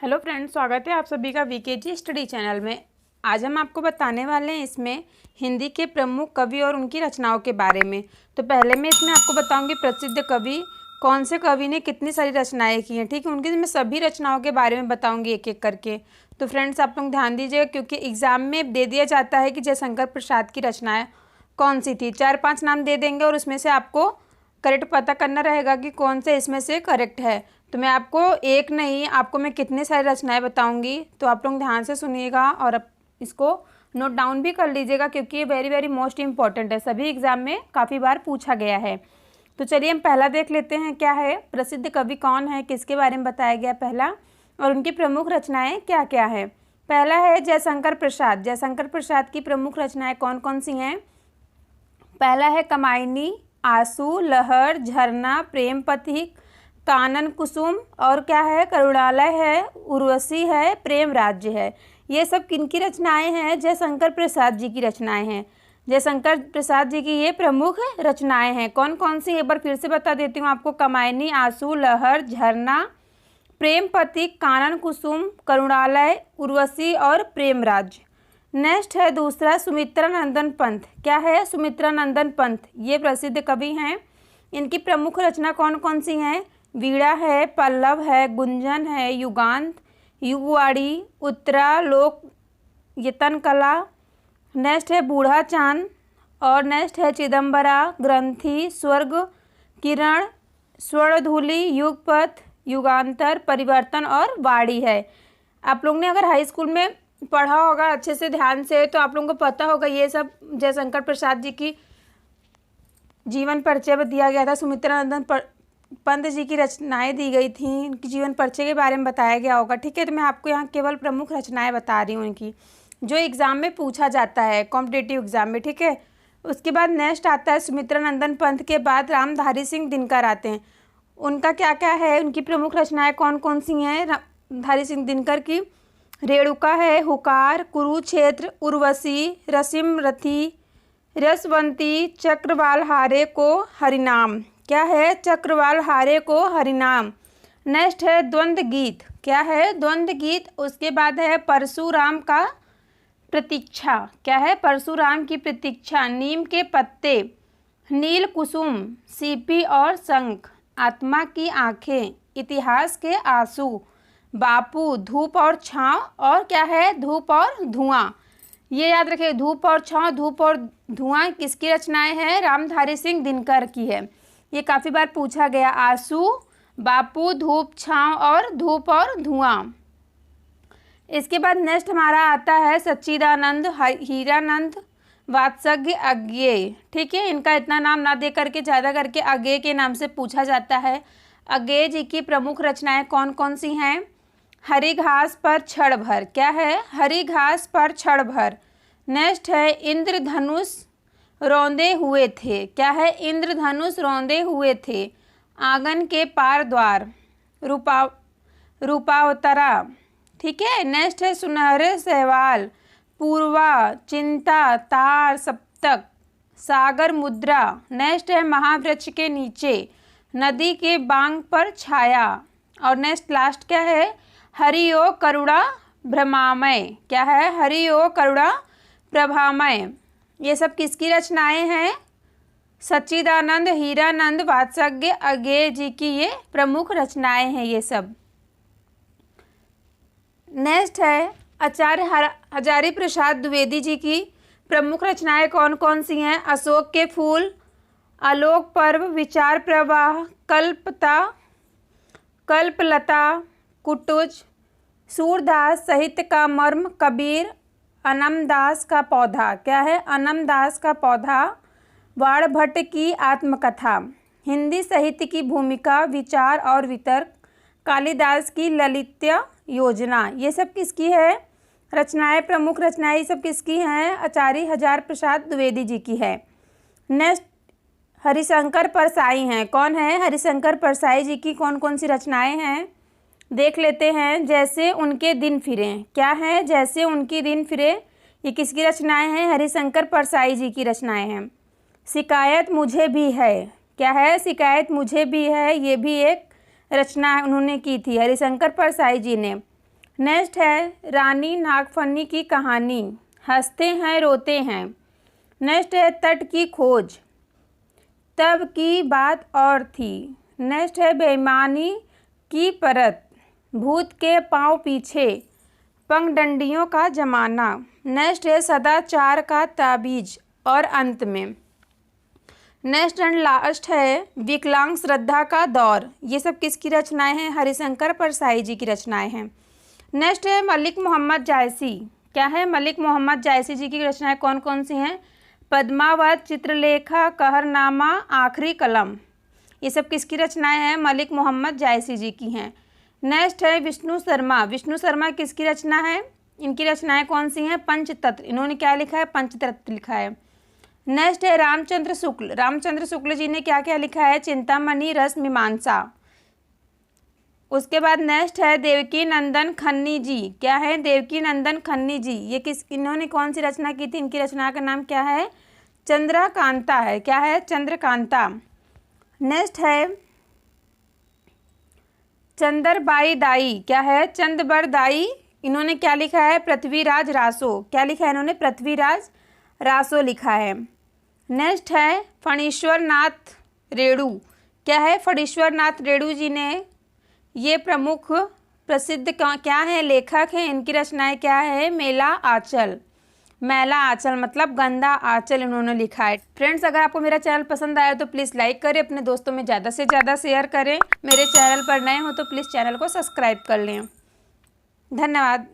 Hello friends, स्वागत है आप सभी का वीकेजी स्टडी चैनल में। आज हम आपको बताने वाले हैं इसमें हिंदी के प्रमुख कवि और उनकी रचनाओं के बारे में। तो पहले मैं इसमें आपको बताऊंगी प्रसिद्ध कवि कौन से कवि ने कितनी सारी रचनाएं की हैं, ठीक है। उनकी मैं सभी रचनाओं के बारे में बताऊंगी एक एक करके। तो फ्रेंड्स आप लोग ध्यान दीजिएगा, क्योंकि एग्जाम में दे दिया जाता है कि जयशंकर प्रसाद की रचनाएँ कौन सी थी। 4-5 नाम दे देंगे और उसमें से आपको करेक्ट पता करना रहेगा कि कौन से इसमें से करेक्ट है। तो मैं आपको एक नहीं, आपको मैं कितने सारी रचनाएं बताऊंगी, तो आप लोग ध्यान से सुनिएगा और अब इसको नोट डाउन भी कर लीजिएगा, क्योंकि ये वेरी मोस्ट इम्पॉर्टेंट है, सभी एग्जाम में काफ़ी बार पूछा गया है। तो चलिए हम पहला देख लेते हैं, क्या है प्रसिद्ध कवि कौन है, किसके बारे में बताया गया पहला, और उनकी प्रमुख रचनाएँ क्या क्या है। पहला है जयशंकर प्रसाद। जयशंकर प्रसाद की प्रमुख रचनाएँ कौन कौन सी हैं। पहला है कमायनी, आंसू, लहर, झरना, प्रेम पथिक, कानन कुसुम, और क्या है करुणालय है, उर्वशी है, प्रेम राज्य है। ये सब किनकी रचनाएं हैं, जयशंकर प्रसाद जी की रचनाएं हैं। जयशंकर प्रसाद जी की ये प्रमुख रचनाएं हैं। कौन कौन सी, एक बार फिर से बता देती हूँ आपको। कमायनी, आंसू, लहर, झरना, प्रेम पथिक, कानन कुसुम, करुणालय, उर्वशी और प्रेम राज्य। नेक्स्ट है दूसरा सुमित्रा नंदन पंत। क्या है सुमित्रा नंदन पंत, ये प्रसिद्ध कवि हैं। इनकी प्रमुख रचना कौन कौन सी हैं। वीणा है, पल्लव है, गुंजन है, युगांत, युगवाड़ी, उत्तरा, लोक यतन कला। नेक्स्ट है बूढ़ा चांद, और नेक्स्ट है चिदम्बरा, ग्रंथि, स्वर्ग किरण, स्वर्णधूलि, युगपथ, युगांतर, परिवर्तन और वाड़ी है। आप लोग ने अगर हाई स्कूल में पढ़ा होगा अच्छे से ध्यान से, तो आप लोगों को पता होगा ये सब जयशंकर प्रसाद जी की जीवन परिचय दिया गया था। सुमित्रा नंदन पंत जी की रचनाएं दी गई थी, इनकी जीवन परिचय के बारे में बताया गया होगा, ठीक है। तो मैं आपको यहाँ केवल प्रमुख रचनाएं बता रही हूँ इनकी, जो एग्ज़ाम में पूछा जाता है कॉम्पिटिटिव एग्जाम में, ठीक है। उसके बाद नेक्स्ट आता है सुमित्रा नंदन पंत के बाद रामधारी सिंह दिनकर आते हैं। उनका क्या क्या है, उनकी प्रमुख रचनाएँ कौन कौन सी हैं। रामधारी सिंह दिनकर की रेणुका है, हुकार, कुरुक्षेत्र, उर्वशी, रसिम रथी, रसवंती, चक्रवाल हारे को हरिनाम। क्या है चक्रवाल हारे को हरिनाम। नेक्स्ट है द्वंद्व गीत। क्या है द्वंद्व गीत। उसके बाद है परशुराम का प्रतीक्षा। क्या है परशुराम की प्रतीक्षा, नीम के पत्ते, नील कुसुम, सीपी और शंख, आत्मा की आंखें, इतिहास के आंसू, बापू, धूप और छाँव, और क्या है धूप और धुआं। ये याद रखिए, धूप और छाँव, धूप और धुआं किसकी रचनाएं हैं, रामधारी सिंह दिनकर की है। ये काफ़ी बार पूछा गया। आंसू, बापू, धूप, छाँव और धूप और धुआं। इसके बाद नेक्स्ट हमारा आता है सच्चिदानंद, हीरानंद, वात्सल्य, अज्ञेय, ठीक है। इनका इतना नाम ना दे करके ज़्यादा करके अज्ञेय के नाम से पूछा जाता है। अज्ञेय जी की प्रमुख रचनाएं कौन कौन सी हैं। हरी घास पर क्षण भर। क्या है हरी घास पर क्षण भर। नेक्स्ट है इंद्रधनुष रौंदे हुए थे। क्या है इंद्रधनुष रौंदे हुए थे। आंगन के पार द्वार, रूपावतरा, ठीक है। नेक्स्ट है सुनहरे सहवाल, पूर्वा, चिंता, तार, सप्तक, सागर मुद्रा। नेक्स्ट है महावृक्ष के नीचे, नदी के बांग पर छाया, और नेक्स्ट लास्ट क्या है हरिओ करुणा भ्रमामय। क्या है हरिओ करुणा प्रभामय। ये सब किसकी रचनाएं हैं, सच्चिदानंद, हीरानंद, वात्सल्य, अज्ञेय जी की ये प्रमुख रचनाएं हैं ये सब। नेक्स्ट है आचार्य हजारी प्रसाद द्विवेदी जी की प्रमुख रचनाएं कौन कौन सी हैं। अशोक के फूल, आलोक पर्व, विचार प्रवाह, कल्पलता, कुटुज, सूरदास, साहित्य का मर्म, कबीर, अनमदास का पौधा। क्या है अनमदास का पौधा, वाणभट्ट की आत्मकथा, हिंदी साहित्य की भूमिका, विचार और वितर्क, कालिदास की ललित्य योजना। ये सब किसकी है रचनाएं, प्रमुख रचनाएं सब किसकी हैं, आचार्य हजार प्रसाद द्विवेदी जी की है। नेक्स्ट हरिशंकर परसाई हैं। कौन है हरिशंकर परसाई जी की कौन कौन सी रचनाएं हैं, देख लेते हैं। जैसे उनके दिन फिरे। क्या है जैसे उनके दिन फिरे, ये किसकी रचनाएं हैं, हरिशंकर परसाई जी की रचनाएं हैं। शिकायत मुझे भी है। क्या है शिकायत मुझे भी है, ये भी एक रचना उन्होंने की थी हरिशंकर परसाई जी ने। नेक्स्ट है रानी नागफनी की कहानी, हंसते हैं रोते हैं। नेक्स्ट है तट की खोज, तब की बात और थी। नेक्स्ट है बेईमानी की परत, भूत के पांव पीछे, पगडंडियों का जमाना। नेक्स्ट है सदाचार का ताबीज और अंत में। नेक्स्ट एंड लास्ट है विकलांग श्रद्धा का दौर। ये सब किसकी रचनाएं हैं? हरिशंकर परसाई जी की रचनाएं हैं। नेक्स्ट है मलिक मोहम्मद जायसी। क्या है? मलिक मोहम्मद जायसी जी की रचनाएं कौन कौन सी हैं? पद्मावत, चित्रलेखा, कहरनामा, आखिरी कलम। ये सब किसकी रचनाएं हैं? मलिक मोहम्मद जायसी जी की हैं। नेक्स्ट है विष्णु शर्मा। विष्णु शर्मा किसकी रचना है? इनकी रचनाएं कौन सी हैं? पंचतत्व। इन्होंने क्या लिखा है? पंचतत्व लिखा है। नेक्स्ट है रामचंद्र शुक्ल। रामचंद्र शुक्ल जी ने क्या क्या लिखा है? चिंतामणि, रस, मीमांसा। उसके बाद नेक्स्ट है देवकी नंदन खन्नी जी। क्या है? देवकी नंदन खन्नी जी। इन्होंने कौन सी रचना की थी? इनकी रचना का नाम क्या है? चंद्रकांता है। क्या है? चंद्रकांता। नेक्स्ट है चंदरबाई दाई। क्या है? चंदबर दाई। इन्होंने क्या लिखा है? पृथ्वीराज रासो। क्या लिखा है इन्होंने? पृथ्वीराज रासो लिखा है। नेक्स्ट है फणीश्वर नाथ रेणु। क्या है? फणीश्वर नाथ रेणु जी ने, ये प्रमुख प्रसिद्ध क्या है? लेखक हैं। इनकी रचनाएं क्या है? मेला आंचल। मैला आंचल मतलब गंदा आंचल इन्होंने लिखा है। फ्रेंड्स, अगर आपको मेरा चैनल पसंद आया तो प्लीज़ लाइक करें, अपने दोस्तों में ज़्यादा से ज़्यादा शेयर करें। मेरे चैनल पर नए हो तो प्लीज़ चैनल को सब्सक्राइब कर लें। धन्यवाद।